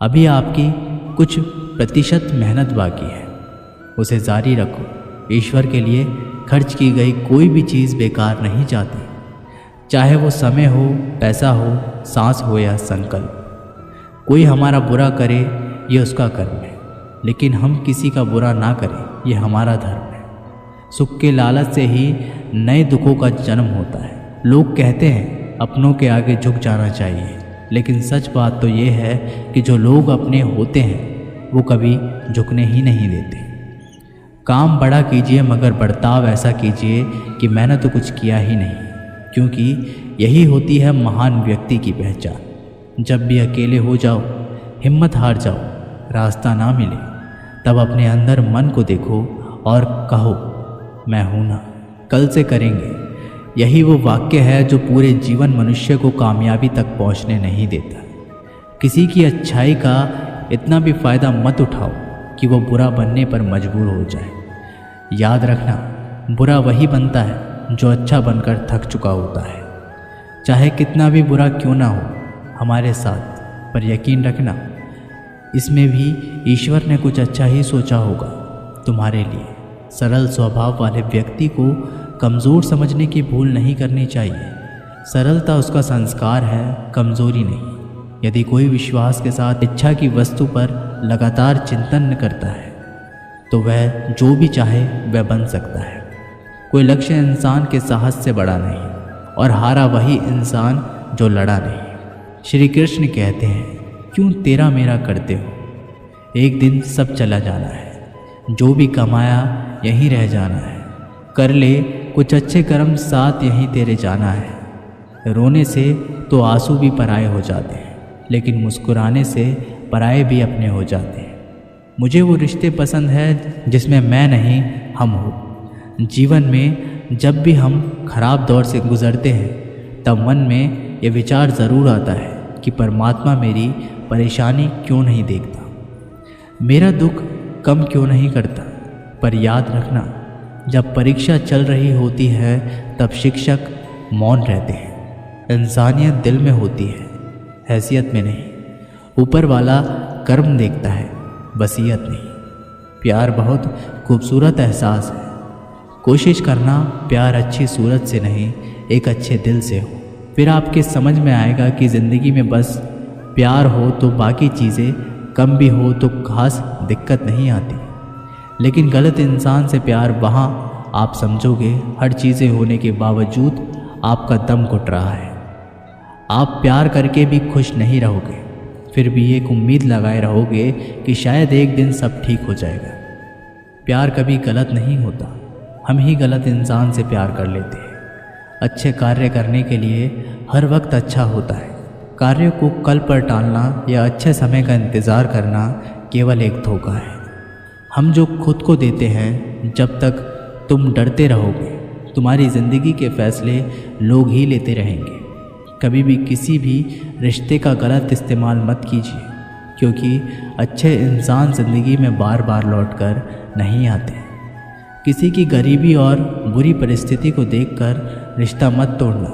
अभी आपकी कुछ प्रतिशत मेहनत बाकी है, उसे जारी रखो। ईश्वर के लिए खर्च की गई कोई भी चीज़ बेकार नहीं जाती, चाहे वो समय हो, पैसा हो, सांस हो या संकल्प। कोई हमारा बुरा करे ये उसका कर्म है, लेकिन हम किसी का बुरा ना करें ये हमारा धर्म है। सुख के लालच से ही नए दुखों का जन्म होता है। लोग कहते हैं अपनों के आगे झुक जाना चाहिए, लेकिन सच बात तो ये है कि जो लोग अपने होते हैं वो कभी झुकने ही नहीं देते। काम बड़ा कीजिए मगर बर्ताव ऐसा कीजिए कि मैंने तो कुछ किया ही नहीं, क्योंकि यही होती है महान व्यक्ति की पहचान। जब भी अकेले हो जाओ, हिम्मत हार जाओ, रास्ता ना मिले, तब अपने अंदर मन को देखो और कहो मैं हूं ना, कल से करेंगे। यही वो वाक्य है जो पूरे जीवन मनुष्य को कामयाबी तक पहुंचने नहीं देता। किसी की अच्छाई का इतना भी फ़ायदा मत उठाओ कि वो बुरा बनने पर मजबूर हो जाए। याद रखना, बुरा वही बनता है जो अच्छा बनकर थक चुका होता है। चाहे कितना भी बुरा क्यों ना हो हमारे साथ, पर यकीन रखना इसमें भी ईश्वर ने कुछ अच्छा ही सोचा होगा तुम्हारे लिए। सरल स्वभाव वाले व्यक्ति को कमज़ोर समझने की भूल नहीं करनी चाहिए। सरलता उसका संस्कार है, कमज़ोरी नहीं। यदि कोई विश्वास के साथ इच्छा की वस्तु पर लगातार चिंतन करता है तो वह जो भी चाहे वह बन सकता है। कोई लक्ष्य इंसान के साहस से बड़ा नहीं, और हारा वही इंसान जो लड़ा नहीं। श्री कृष्ण कहते हैं, क्यों तेरा मेरा करते हो, एक दिन सब चला जाना है, जो भी कमाया यहीं रह जाना है। कर ले कुछ अच्छे कर्म, साथ यहीं तेरे जाना है। रोने से तो आंसू भी पराए हो जाते हैं, लेकिन मुस्कुराने से पराए भी अपने हो जाते हैं। मुझे वो रिश्ते पसंद है जिसमें मैं नहीं हम हो। जीवन में जब भी हम खराब दौर से गुजरते हैं तब मन में ये विचार ज़रूर आता है कि परमात्मा मेरी परेशानी क्यों नहीं देखता, मेरा दुख कम क्यों नहीं करता। पर याद रखना, जब परीक्षा चल रही होती है तब शिक्षक मौन रहते हैं। इंसानियत दिल में होती है, हैसियत में नहीं। ऊपर वाला कर्म देखता है, वसीयत नहीं। प्यार बहुत खूबसूरत एहसास है। कोशिश करना प्यार अच्छी सूरत से नहीं, एक अच्छे दिल से हो। फिर आपके समझ में आएगा कि ज़िंदगी में बस प्यार हो तो बाकी चीज़ें कम भी हो तो खास दिक्कत नहीं आती। लेकिन गलत इंसान से प्यार, वहाँ आप समझोगे हर चीज़ें होने के बावजूद आपका दम घुट रहा है। आप प्यार करके भी खुश नहीं रहोगे, फिर भी एक उम्मीद लगाए रहोगे कि शायद एक दिन सब ठीक हो जाएगा। प्यार कभी गलत नहीं होता, हम ही गलत इंसान से प्यार कर लेते हैं। अच्छे कार्य करने के लिए हर वक्त अच्छा होता है। कार्य को कल पर टालना या अच्छे समय का इंतज़ार करना केवल एक धोखा है। हम जो खुद को देते हैं, जब तक तुम डरते रहोगे तुम्हारी ज़िंदगी के फैसले लोग ही लेते रहेंगे। कभी भी किसी भी रिश्ते का गलत इस्तेमाल मत कीजिए, क्योंकि अच्छे इंसान ज़िंदगी में बार बार लौटकर नहीं आते। किसी की गरीबी और बुरी परिस्थिति को देखकर रिश्ता मत तोड़ना,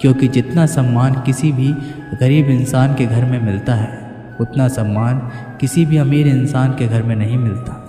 क्योंकि जितना सम्मान किसी भी गरीब इंसान के घर में मिलता है उतना सम्मान किसी भी अमीर इंसान के घर में नहीं मिलता।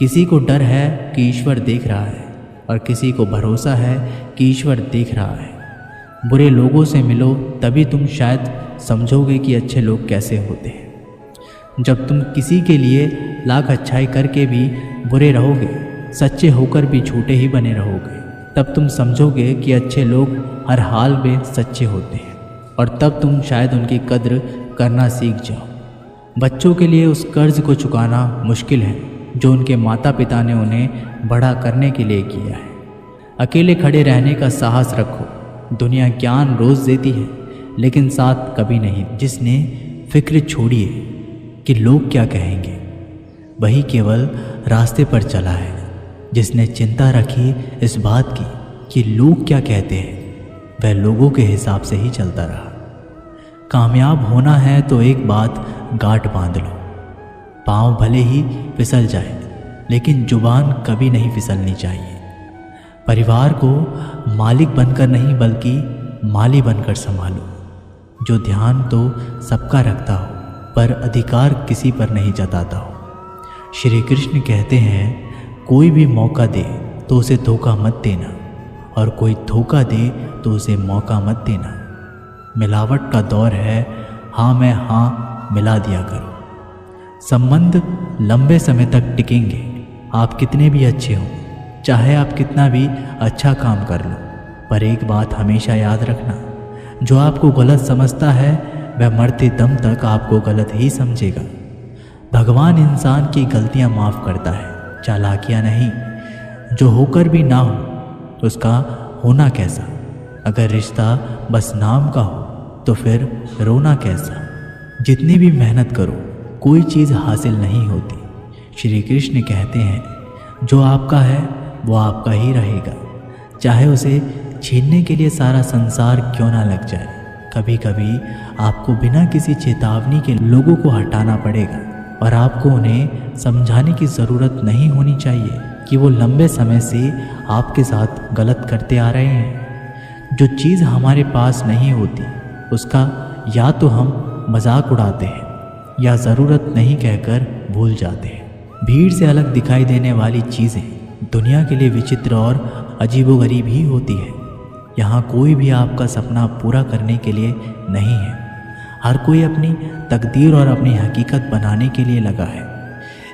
किसी को डर है कि ईश्वर देख रहा है, और किसी को भरोसा है कि ईश्वर देख रहा है। बुरे लोगों से मिलो, तभी तुम शायद समझोगे कि अच्छे लोग कैसे होते हैं। जब तुम किसी के लिए लाख अच्छाई करके भी बुरे रहोगे, सच्चे होकर भी झूठे ही बने रहोगे, तब तुम समझोगे कि अच्छे लोग हर हाल में सच्चे होते हैं, और तब तुम शायद उनकी कद्र करना सीख जाओ। बच्चों के लिए उस कर्ज को चुकाना मुश्किल है जो उनके माता पिता ने उन्हें बड़ा करने के लिए किया है। अकेले खड़े रहने का साहस रखो। दुनिया ज्ञान रोज़ देती है, लेकिन साथ कभी नहीं। जिसने फिक्र छोड़ी है कि लोग क्या कहेंगे, वही केवल रास्ते पर चला है। जिसने चिंता रखी इस बात की कि लोग क्या कहते हैं, वह लोगों के हिसाब से ही चलता रहा। कामयाब होना है तो एक बात गांठ बांध लो, पाँव भले ही फिसल जाए लेकिन जुबान कभी नहीं फिसलनी चाहिए। परिवार को मालिक बनकर नहीं बल्कि माली बनकर संभालो। जो ध्यान तो सबका रखता हो, पर अधिकार किसी पर नहीं जताता हो। श्री कृष्ण कहते हैं, कोई भी मौका दे तो उसे धोखा मत देना, और कोई धोखा दे तो उसे मौका मत देना। मिलावट का दौर है, हाँ में हाँ मिला दिया करो। संबंध लंबे समय तक टिकेंगे, आप कितने भी अच्छे हों, चाहे आप कितना भी अच्छा काम कर लो। पर एक बात हमेशा याद रखना, जो आपको गलत समझता है वह मरते दम तक आपको गलत ही समझेगा। भगवान इंसान की गलतियां माफ़ करता है, चालाकियां नहीं। जो होकर भी ना हो उसका होना कैसा। अगर रिश्ता बस नाम का हो तो फिर रोना कैसा। जितनी भी मेहनत करो कोई चीज़ हासिल नहीं होती। श्री कृष्ण कहते हैं, जो आपका है वो आपका ही रहेगा, चाहे उसे छीनने के लिए सारा संसार क्यों ना लग जाए। कभी कभी आपको बिना किसी चेतावनी के लोगों को हटाना पड़ेगा, और आपको उन्हें समझाने की ज़रूरत नहीं होनी चाहिए कि वो लंबे समय से आपके साथ गलत करते आ रहे हैं। जो चीज़ हमारे पास नहीं होती उसका या तो हम मजाक उड़ाते हैं या ज़रूरत नहीं कहकर भूल जाते हैं। भीड़ से अलग दिखाई देने वाली चीज़ें दुनिया के लिए विचित्र और अजीबोगरीब ही होती है। यहाँ कोई भी आपका सपना पूरा करने के लिए नहीं है। हर कोई अपनी तकदीर और अपनी हकीकत बनाने के लिए लगा है।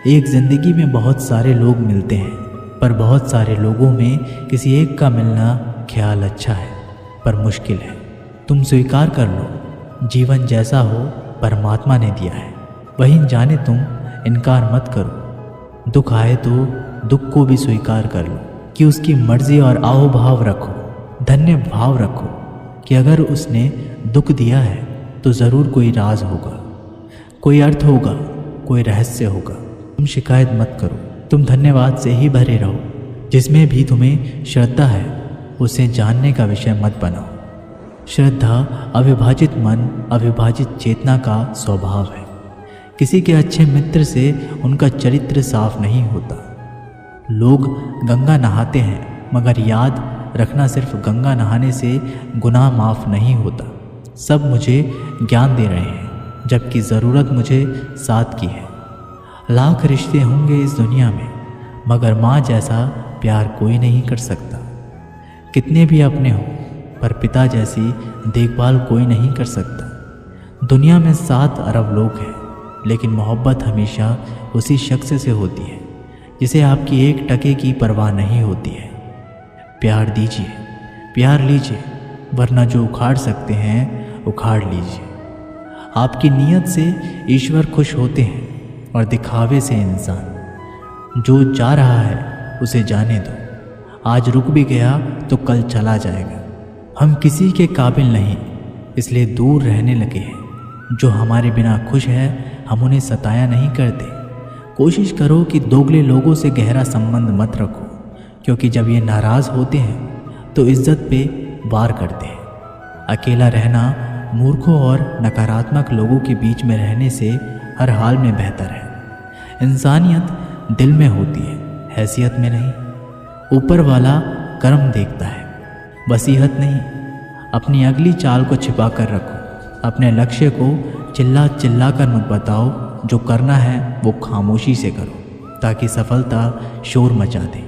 एक ज़िंदगी में बहुत सारे लोग मिलते हैं, पर बहुत सारे लोगों में किसी एक का मिलना ख्याल अच्छा है पर मुश्किल है। तुम स्वीकार कर लो, जीवन जैसा हो परमात्मा ने दिया है, वहीं जाने तुम इनकार मत करो। दुख आए तो दुख को भी स्वीकार कर लो कि उसकी मर्जी, और आओ भाव रखो, धन्य भाव रखो कि अगर उसने दुख दिया है तो ज़रूर कोई राज होगा, कोई अर्थ होगा, कोई रहस्य होगा। तुम शिकायत मत करो, तुम धन्यवाद से ही भरे रहो। जिसमें भी तुम्हें श्रद्धा है उसे जानने का विषय मत बनाओ। श्रद्धा अविभाजित मन, अविभाजित चेतना का स्वभाव है। किसी के अच्छे मित्र से उनका चरित्र साफ नहीं होता। लोग गंगा नहाते हैं, मगर याद रखना सिर्फ गंगा नहाने से गुनाह माफ़ नहीं होता। सब मुझे ज्ञान दे रहे हैं जबकि ज़रूरत मुझे साथ की है। लाख रिश्ते होंगे इस दुनिया में, मगर माँ जैसा प्यार कोई नहीं कर सकता। कितने भी अपने हो पर पिता जैसी देखभाल कोई नहीं कर सकता। दुनिया में 7 अरब लोग हैं, लेकिन मोहब्बत हमेशा उसी शख्स से होती है जिसे आपकी 1 टके की परवाह नहीं होती है। प्यार दीजिए, प्यार लीजिए, वरना जो उखाड़ सकते हैं उखाड़ लीजिए। आपकी नीयत से ईश्वर खुश होते हैं और दिखावे से इंसान। जो जा रहा है उसे जाने दो, आज रुक भी गया तो कल चला जाएगा। हम किसी के काबिल नहीं, इसलिए दूर रहने लगे हैं। जो हमारे बिना खुश है हम उन्हें सताया नहीं करते। कोशिश करो कि दोगले लोगों से गहरा संबंध मत रखो, क्योंकि जब ये नाराज़ होते हैं तो इज्जत पे वार करते हैं। अकेला रहना मूर्खों और नकारात्मक लोगों के बीच में रहने से हर हाल में बेहतर है। इंसानियत दिल में होती है, हैसियत में नहीं। ऊपर वाला कर्म देखता है, वसीयत नहीं। अपनी अगली चाल को छिपा कर रखो। अपने लक्ष्य को चिल्ला चिल्ला कर मत बताओ, जो करना है वो खामोशी से करो ताकि सफलता शोर मचा दे।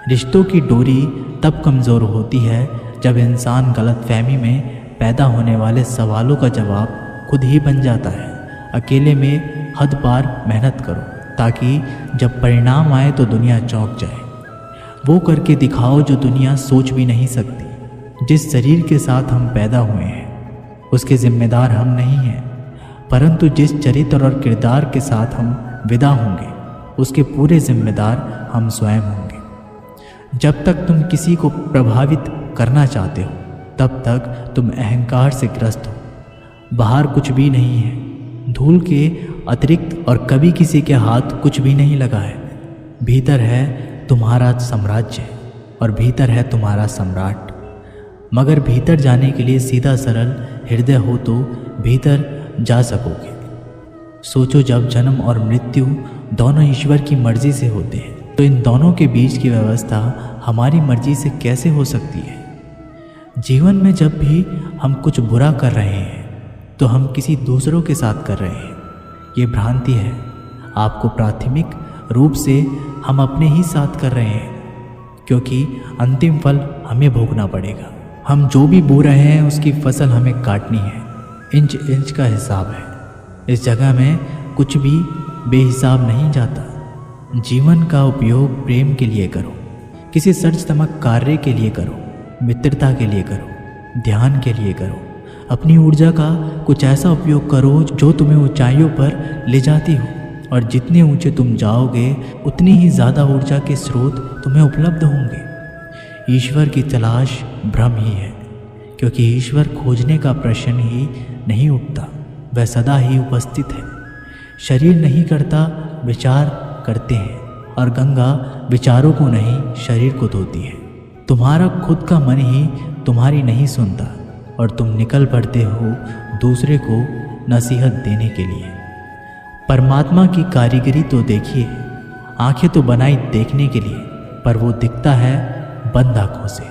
रिश्तों की डोरी तब कमज़ोर होती है जब इंसान गलतफहमी में पैदा होने वाले सवालों का जवाब खुद ही बन जाता है। अकेले में हद पार मेहनत करो ताकि जब परिणाम आए तो दुनिया चौंक जाए। वो करके दिखाओ जो दुनिया सोच भी नहीं सकती। जिस शरीर के साथ हम पैदा हुए हैं उसके जिम्मेदार हम नहीं हैं, परंतु जिस चरित्र और किरदार के साथ हम विदा होंगे उसके पूरे जिम्मेदार हम स्वयं होंगे। जब तक तुम किसी को प्रभावित करना चाहते हो तब तक तुम अहंकार से ग्रस्त हो। बाहर कुछ भी नहीं है, धूल के अतिरिक्त, और कभी किसी के हाथ कुछ भी नहीं लगा है। भीतर है तुम्हारा साम्राज्य और भीतर है तुम्हारा सम्राट। मगर भीतर जाने के लिए सीधा सरल हृदय हो तो भीतर जा सकोगे। सोचो, जब जन्म और मृत्यु दोनों ईश्वर की मर्जी से होते हैं तो इन दोनों के बीच की व्यवस्था हमारी मर्जी से कैसे हो सकती है। जीवन में जब भी हम कुछ बुरा कर रहे हैं तो हम किसी दूसरों के साथ कर रहे हैं। ये भ्रांति है। आपको प्राथमिक रूप से हम अपने ही साथ कर रहे हैं, क्योंकि अंतिम फल हमें भोगना पड़ेगा। हम जो भी बो रहे हैं उसकी फसल हमें काटनी है। इंच इंच का हिसाब है। इस जगह में कुछ भी बेहिसाब नहीं जाता। जीवन का उपयोग प्रेम के लिए करो, किसी सर्जनात्मक कार्य के लिए करो, मित्रता के लिए करो, ध्यान के लिए करो। अपनी ऊर्जा का कुछ ऐसा उपयोग करो जो तुम्हें ऊंचाइयों पर ले जाती हो, और जितने ऊंचे तुम जाओगे उतनी ही ज़्यादा ऊर्जा के स्रोत तुम्हें उपलब्ध होंगे। ईश्वर की तलाश भ्रम ही है, क्योंकि ईश्वर खोजने का प्रश्न ही नहीं उठता, वह सदा ही उपस्थित है। शरीर नहीं करता, विचार करते हैं, और गंगा विचारों को नहीं शरीर को धोती है। तुम्हारा खुद का मन ही तुम्हारी नहीं सुनता, और तुम निकल पड़ते हो दूसरे को नसीहत देने के लिए। परमात्मा की कारीगरी तो देखिए। आंखें तो बनाई देखने के लिए, पर वो दिखता है बंद आंखों से।